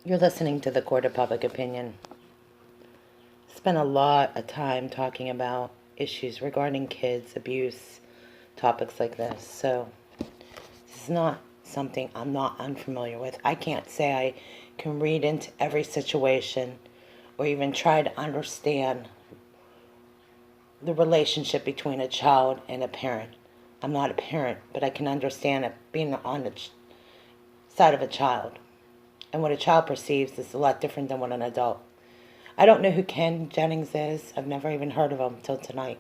You're listening to the Court of Public Opinion. Spent a lot of time talking about issues regarding kids, abuse, topics like this. So this is not something I'm not unfamiliar with. I can't say I can read into every situation or even try to understand the relationship between a child and a parent. I'm not a parent, but I can understand it being on the side of a child. And what a child perceives is a lot different than what an adult. I don't know who Ken Jennings is. I've never even heard of him until tonight.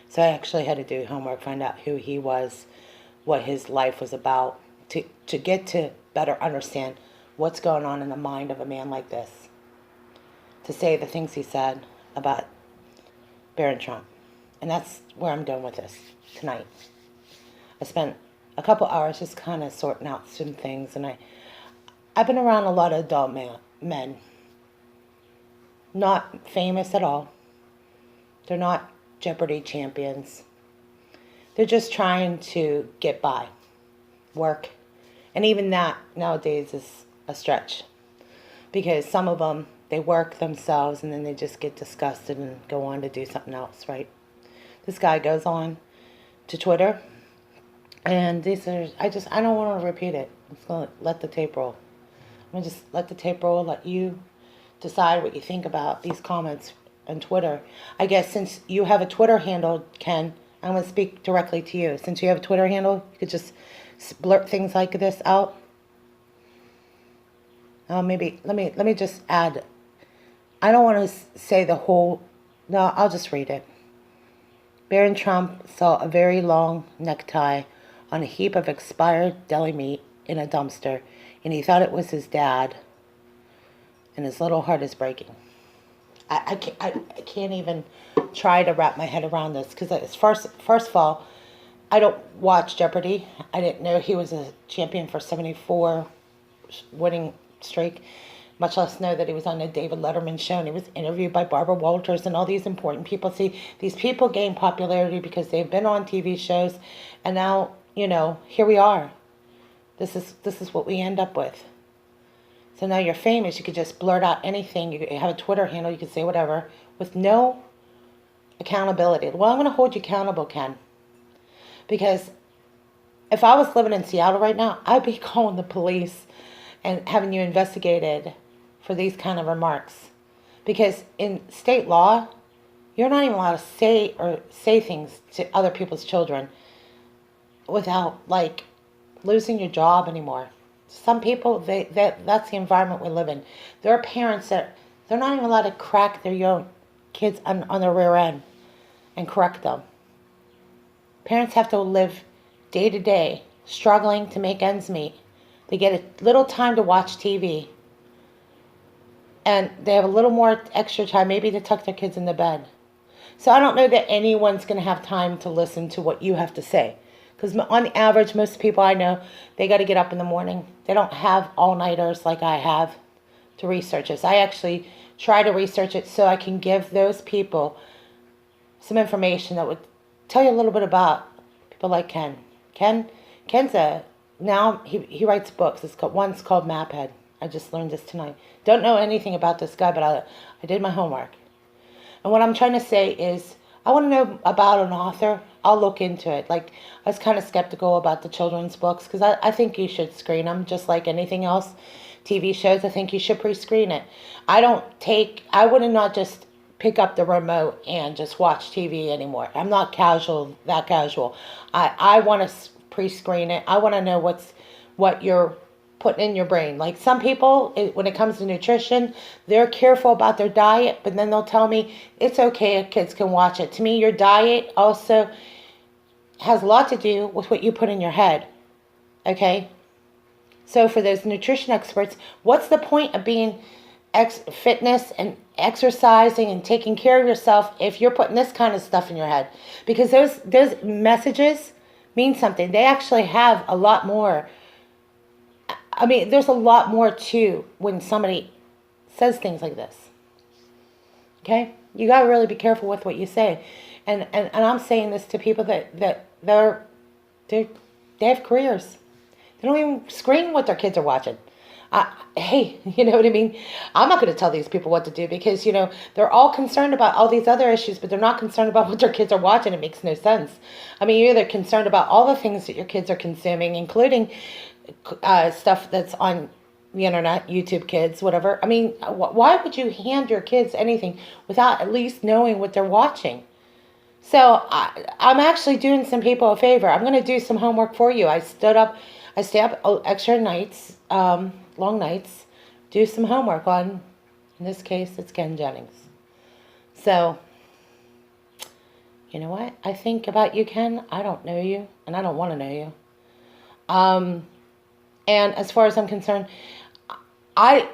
So I actually had to do homework, find out who he was, what his life was about, to get to better understand what's going on in the mind of a man like this. To say the things he said about Barron Trump. And that's where I'm going with this tonight. I spent a couple hours just kind of sorting out some things, and I've been around a lot of adult men. Not famous at all. They're not Jeopardy champions. They're just trying to get by, work. And even that nowadays is a stretch. Because some of them, they work themselves and then they just get disgusted and go on to do something else, right? This guy goes on to Twitter, and these are, I don't want to repeat it. I'm just going to let the tape roll. I'm going to just let the tape roll, let you decide what you think about these comments on Twitter. I guess since you have a Twitter handle, Ken, I'm going to speak directly to you. Since you have a Twitter handle, you could just blurt things like this out. Maybe, let me just add. I don't want to say the whole, no, I'll just read it. Barron Trump saw a very long necktie on a heap of expired deli meat in a dumpster, and he thought it was his dad, and his little heart is breaking. I can't even try to wrap my head around this, because first of all, I don't watch Jeopardy. I didn't know he was a champion for 74 winning streak, much less know that he was on the David Letterman show and he was interviewed by Barbara Walters and all these important people. See, these people gain popularity because they've been on TV shows, and now, here we are. This is what we end up with. So now you're famous, you could just blurt out anything, you have a Twitter handle, you can say whatever, with no accountability. Well, I'm going to hold you accountable, Ken. Because if I was living in Seattle right now, I'd be calling the police and having you investigated for these kind of remarks. Because in state law, you're not even allowed to say things to other people's children without, losing your job anymore. Some people, that's the environment we live in. There are parents that they're not even allowed to crack their young kids on their rear end and correct them. Parents have to live day to day, struggling to make ends meet. They get a little time to watch TV. And they have a little more extra time, maybe to tuck their kids into bed. So I don't know that anyone's going to have time to listen to what you have to say. Because on the average, most people I know, they got to get up in the morning. They don't have all-nighters like I have to research this. I actually try to research it so I can give those people some information that would tell you a little bit about people like Ken. Ken's now he writes books. One's called Maphead. I just learned this tonight. Don't know anything about this guy, but I did my homework. And what I'm trying to say is, I want to know about an author. I'll look into it. I was kind of skeptical about the children's books because I think you should screen them just like anything else. TV shows, I think you should pre-screen it. I would not just pick up the remote and just watch TV anymore. I'm not that casual. I want to pre-screen it. I want to know what you're putting in your brain. Like some people, when it comes to nutrition, they're careful about their diet, but then they'll tell me it's okay if kids can watch it. To me, your diet also has a lot to do with what you put in your head. Okay? So for those nutrition experts, what's the point of being fitness and exercising and taking care of yourself if you're putting this kind of stuff in your head? Because those messages mean something. They actually have a lot more. I mean, there's a lot more to when somebody says things like this. Okay? You got to really be careful with what you say. And I'm saying this to people that they have careers. They don't even screen what their kids are watching. Hey, you know what I mean? I'm not going to tell these people what to do because, they're all concerned about all these other issues, but they're not concerned about what their kids are watching. It makes no sense. I mean, you're either concerned about all the things that your kids are consuming, including stuff that's on the internet, YouTube Kids, whatever. I mean, why would you hand your kids anything without at least knowing what they're watching? So I'm actually doing some people a favor. I'm going to do some homework for you. I stay up extra nights, long nights, do some homework on, in this case, it's Ken Jennings. So, you know what? I think about you, Ken. I don't know you, and I don't want to know you. And as far as I'm concerned, I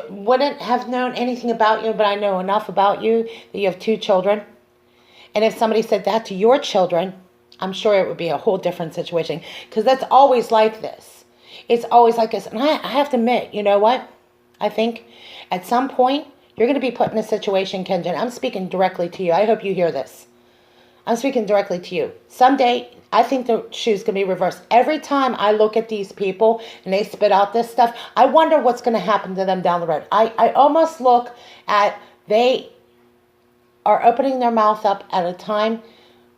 wouldn't have known anything about you, but I know enough about you that you have 2 children. And if somebody said that to your children, I'm sure it would be a whole different situation. Because that's always like this. It's always like this. And I have to admit, you know what? I think at some point, you're going to be put in a situation, Kenjan. I'm speaking directly to you. I hope you hear this. I'm speaking directly to you. Someday, I think the shoe's going to be reversed. Every time I look at these people and they spit out this stuff, I wonder what's going to happen to them down the road. I almost look at they are opening their mouth up at a time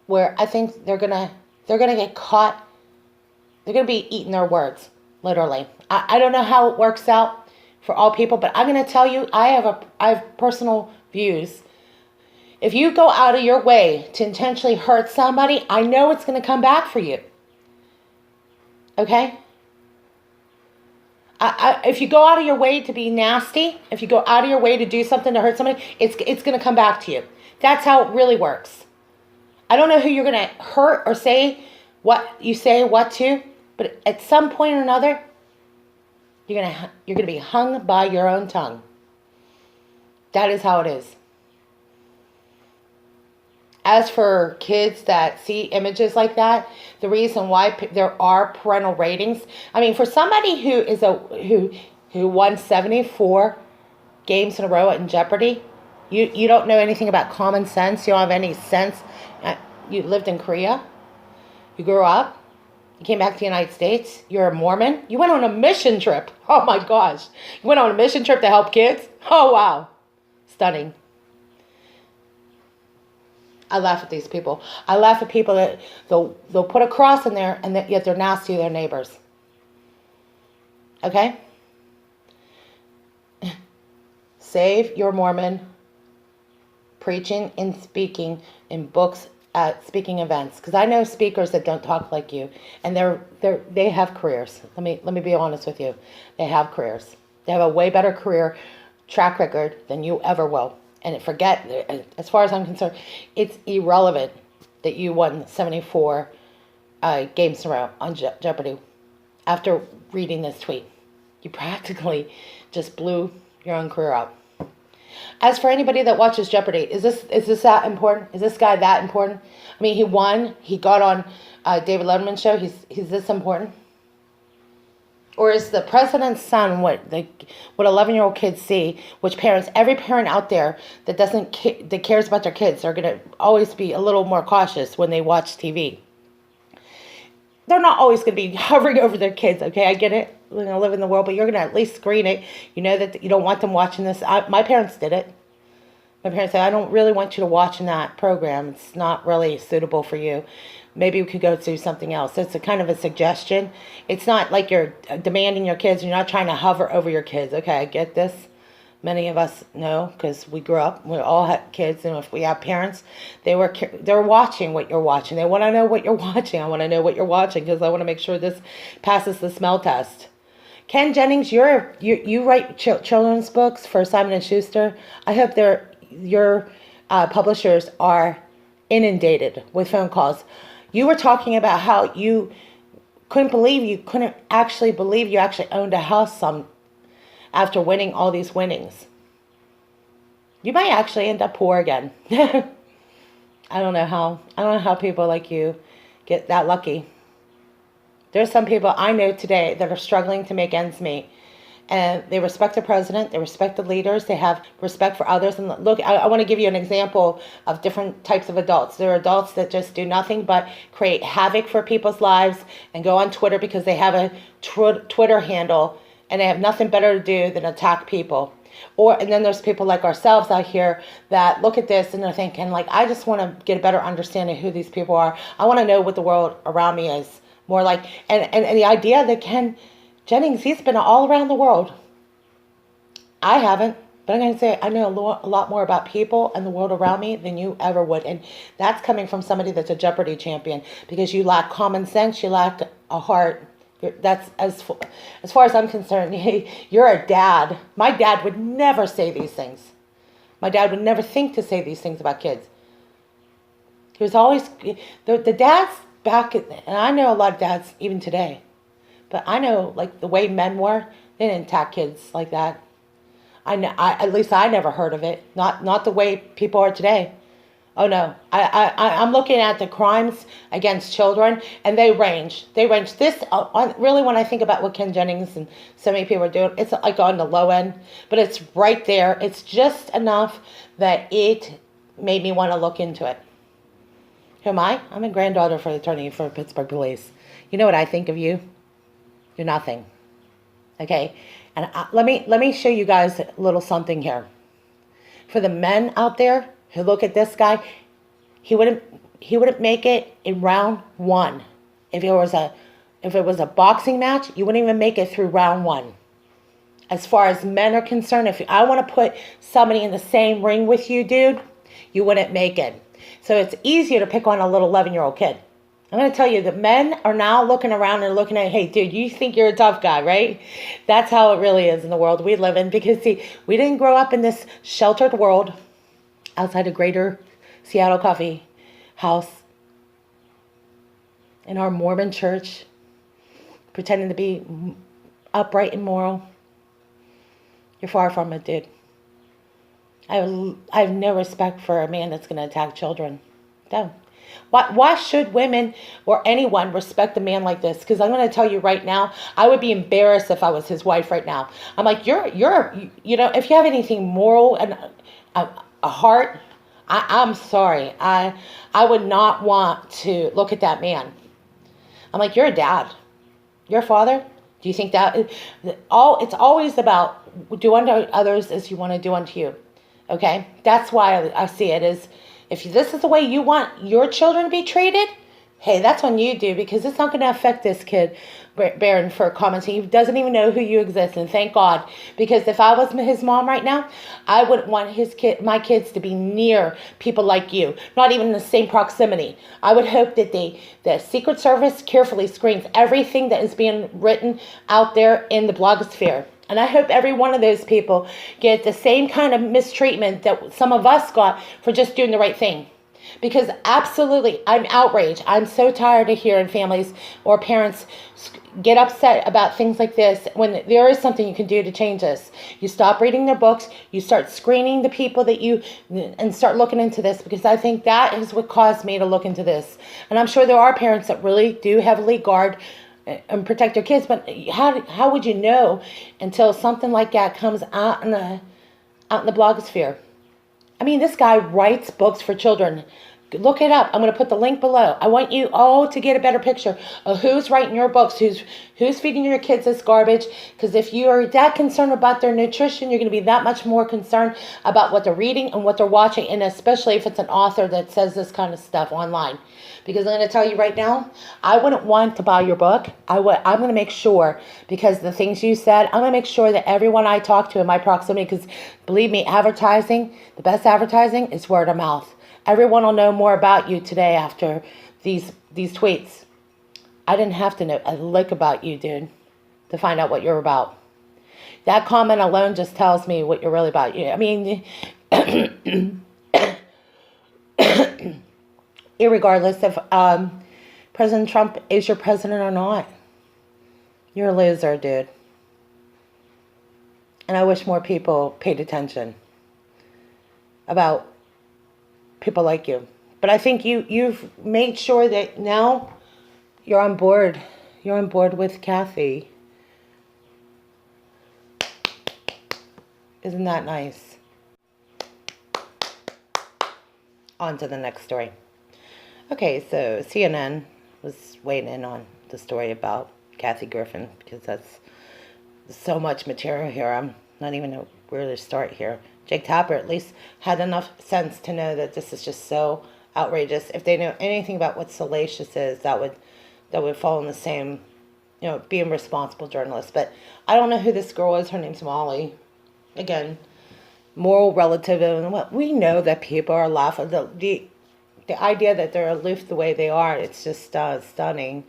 where I think they're gonna get caught. They're gonna be eating their words, literally. I don't know how it works out for all people, but I'm gonna tell you, I have personal views. If you go out of your way to intentionally hurt somebody, I know it's gonna come back for you. Okay? If you go out of your way to be nasty, if you go out of your way to do something to hurt somebody, it's going to come back to you. That's how it really works. I don't know who you're going to hurt or say what to, but at some point or another, you're going to be hung by your own tongue. That is how it is. As for kids that see images like that, the reason why there are parental ratings, I mean, for somebody who won 74 games in a row in Jeopardy, you don't know anything about common sense. You don't have any sense. You lived in Korea. You grew up. You came back to the United States. You're a Mormon. You went on a mission trip. Oh my gosh. You went on a mission trip to help kids? Oh wow. Stunning. I laugh at these people. I laugh at people that they'll put a cross in there and yet they're nasty to their neighbors. Okay? Save your Mormon preaching and speaking in books at speaking events. Because I know speakers that don't talk like you. And they have careers. Let me be honest with you. They have careers. They have a way better career track record than you ever will. And as far as I'm concerned, it's irrelevant that you won 74 games in a row on Jeopardy. After reading this tweet, you practically just blew your own career up. As for anybody that watches Jeopardy, is this that important? Is this guy that important? I mean, he won. He got on David Letterman's show. He's this important? Or is the president's son what 11-year-old kids see, which every parent out there that cares about their kids are going to always be a little more cautious when they watch TV. They're not always going to be hovering over their kids, okay? I get it. We're going to live in the world, but you're going to at least screen it. You know that you don't want them watching this. My parents did it. My parents said, I don't really want you to watch in that program. It's not really suitable for you. Maybe we could go do something else. It's a kind of a suggestion. It's not like you're demanding your kids. You're not trying to hover over your kids. Okay, I get this. Many of us know because we grew up. We all had kids, and if we have parents, they're watching what you're watching. They want to know what you're watching. I want to know what you're watching because I want to make sure this passes the smell test. Ken Jennings, you write children's books for Simon & Schuster. I hope your publishers are inundated with phone calls. You were talking about how you couldn't actually believe you actually owned a house after winning all these winnings. You might actually end up poor again. I don't know how people like you get that lucky. There's some people I know today that are struggling to make ends meet. And they respect the president, they respect the leaders, they have respect for others. And look, I want to give you an example of different types of adults. There are adults that just do nothing but create havoc for people's lives and go on Twitter because they have a Twitter handle and they have nothing better to do than attack people. And then there's people like ourselves out here that look at this and they're thinking, like, I just want to get a better understanding of who these people are. I want to know what the world around me is more like. And the idea that Ken Jennings, he's been all around the world. I haven't. But I'm going to say I know a lot more about people and the world around me than you ever would. And that's coming from somebody that's a Jeopardy champion, because you lack common sense, you lack a heart. That's as far as I'm concerned, you're a dad. My dad would never say these things. My dad would never think to say these things about kids. He was always, the dads back, and I know a lot of dads even today, but I know, like, the way men were, they didn't attack kids like that. At least I never heard of it. Not the way people are today. Oh no, I'm looking at the crimes against children, and they range. This really, when I think about what Ken Jennings and so many people are doing, it's like on the low end, but it's right there. It's just enough that it made me want to look into it. Who am I? I'm a granddaughter for the attorney for Pittsburgh Police. You know what I think of you? You're nothing. Okay, and let me show you guys a little something here. For the men out there who look at this guy, he wouldn't make it in round one. If it was a boxing match, you wouldn't even make it through round one. As far as men are concerned, if I want to put somebody in the same ring with you, dude, you wouldn't make it. So it's easier to pick on a little 11-year-old kid. I'm going to tell you that men are now looking around and looking at, hey, dude, you think you're a tough guy, right? That's how it really is in the world we live in. Because, see, we didn't grow up in this sheltered world outside a greater Seattle coffee house in our Mormon church, pretending to be upright and moral. You're far from it, dude. I have no respect for a man that's going to attack children. No. Why should women or anyone respect a man like this? Because I'm going to tell you right now, I would be embarrassed if I was his wife right now. I'm like, if you have anything moral and a heart, I'm sorry. I would not want to look at that man. I'm like, you're a dad. You're a father. Do you think that it's always about do unto others as you want to do unto you? Okay? That's why I see it as, if this is the way you want your children to be treated, hey, that's on you, dude, because it's not going to affect this kid, Barron, for commenting. He doesn't even know who you exist, and thank God, because if I was his mom right now, I wouldn't want my kids to be near people like you, not even in the same proximity. I would hope that the Secret Service carefully screens everything that is being written out there in the blogosphere. And I hope every one of those people get the same kind of mistreatment that some of us got for just doing the right thing. Because absolutely, I'm outraged. I'm so tired of hearing families or parents get upset about things like this when there is something you can do to change this. You stop reading their books, you start screening the people and start looking into this, because I think that is what caused me to look into this. And I'm sure there are parents that really do heavily guard and protect their kids, but how would you know until something like that comes out in the blogosphere? I mean, this guy writes books for children. Look it up. I'm going to put the link below. I want you all to get a better picture of who's writing your books, who's feeding your kids this garbage. Because if you are that concerned about their nutrition, you're going to be that much more concerned about what they're reading and what they're watching, and especially if it's an author that says this kind of stuff online. Because I'm going to tell you right now, I wouldn't want to buy your book. I'm going to make sure, because the things you said, I'm going to make sure that everyone I talk to in my proximity, because believe me, advertising, the best advertising is word of mouth. Everyone will know more about you today after these tweets. I didn't have to know a lick about you, dude, to find out what you're about. That comment alone just tells me what you're really about. I mean, irregardless if President Trump is your president or not, you're a loser, dude. And I wish more people paid attention about people like you. But I think you've made sure that now you're on board. You're on board with Kathy. Isn't that nice? On to the next story. Okay, so CNN was weighing in on the story about Kathy Griffin, because so much material here. I'm not even know where to start here. Jake Tapper at least had enough sense to know that this is just so outrageous. If they know anything about what salacious is, that would fall in the same, being responsible journalist. But I don't know who this girl is. Her name's Molly. Again, moral relativism. We know that people are laughing. The idea that they're aloof the way they are, it's just stunning.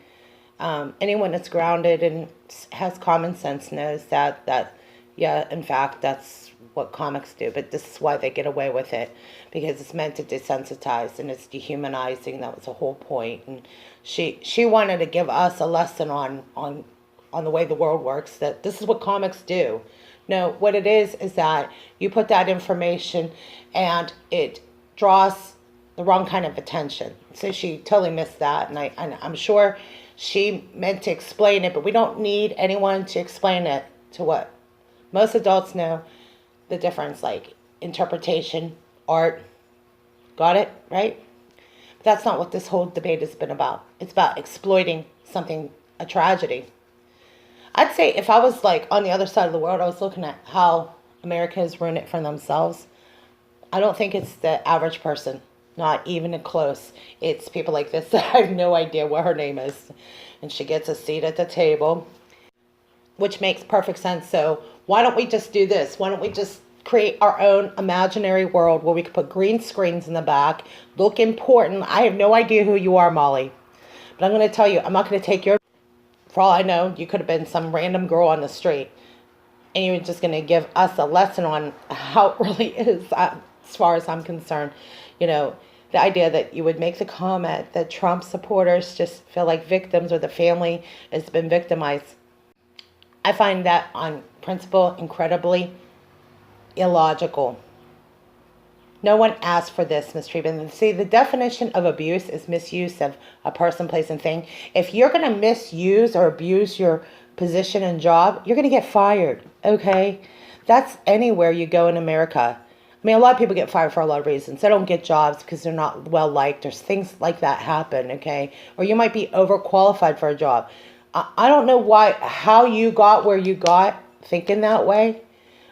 Anyone that's grounded and has common sense knows that yeah, in fact, that's what comics do. But this is why they get away with it, because it's meant to desensitize and it's dehumanizing. That was the whole point. And she wanted to give us a lesson on the way the world works, that this is what comics do. No, what it is that you put that information and it draws the wrong kind of attention. So she totally missed that, and I'm sure she meant to explain it, but we don't need anyone to explain it to what most adults know the difference, like interpretation, art. Got it, right? But that's not what this whole debate has been about. It's about exploiting something, a tragedy. I'd say if I was like on the other side of the world, I was looking at how America has ruined it for themselves. I don't think it's the average person, not even close. It's people like this that I have no idea what her name is. And she gets a seat at the table, which makes perfect sense. So why don't we just do this? Why don't we just create our own imaginary world where we could put green screens in the back, look important. I have no idea who you are, Molly. But I'm going to tell you, I'm not going to take your... For all I know, you could have been some random girl on the street. And you're just going to give us a lesson on how it really is, as far as I'm concerned. The idea that you would make the comment that Trump supporters just feel like victims, or the family has been victimized. I find that on principle incredibly illogical. No one asked for this mistreatment. See, the definition of abuse is misuse of a person, place, and thing. If you're going to misuse or abuse your position and job, you're going to get fired, okay? That's anywhere you go in America. I mean, a lot of people get fired for a lot of reasons. They don't get jobs because they're not well-liked. There's things like that happen, okay? Or you might be overqualified for a job. I don't know how you got where you got thinking that way,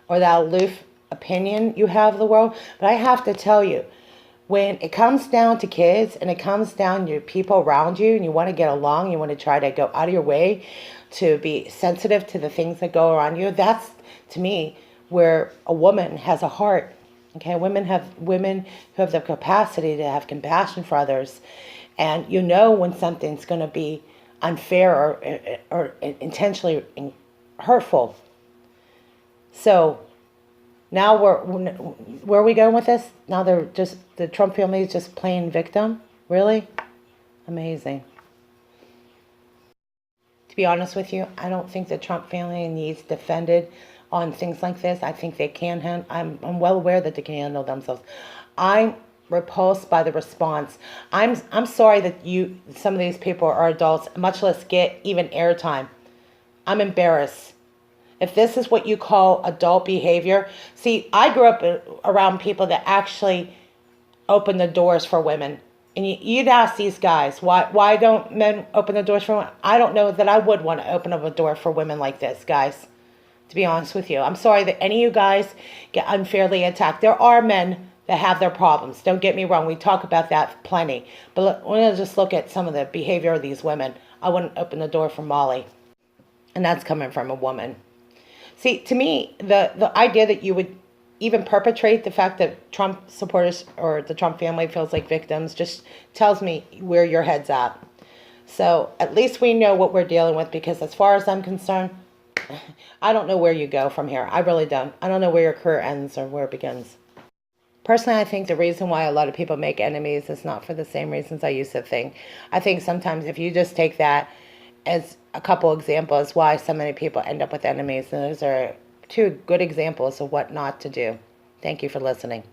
or that aloof opinion you have of the world. But I have to tell you, when it comes down to kids and it comes down to people around you and you want to get along, you want to try to go out of your way to be sensitive to the things that go around you, that's, to me, where a woman has a heart. Okay, women who have the capacity to have compassion for others, and when something's going to be unfair or intentionally hurtful. So now where are we going with this? Now the Trump family is just playing victim? Really? Amazing. To be honest with you, I don't think the Trump family needs defended on things like this. I think they can handle. I'm well aware that they can handle themselves. I'm repulsed by the response. I'm sorry that some of these people are adults, much less get even airtime. I'm embarrassed. If this is what you call adult behavior, see, I grew up around people that actually open the doors for women. And you'd ask these guys, why don't men open the doors for women? I don't know that I would want to open up a door for women like this, guys. To be honest with you, I'm sorry that any of you guys get unfairly attacked. There are men that have their problems. Don't get me wrong. We talk about that plenty. But we'll just look at some of the behavior of these women. I wouldn't open the door for Molly. And that's coming from a woman. See, to me, the idea that you would even perpetrate the fact that Trump supporters or the Trump family feels like victims just tells me where your head's at. So at least we know what we're dealing with, because as far as I'm concerned, I don't know where you go from here. I really don't. I don't know where your career ends or where it begins. Personally, I think the reason why a lot of people make enemies is not for the same reasons I used to think. I think sometimes if you just take that as a couple examples why so many people end up with enemies, and those are two good examples of what not to do. Thank you for listening.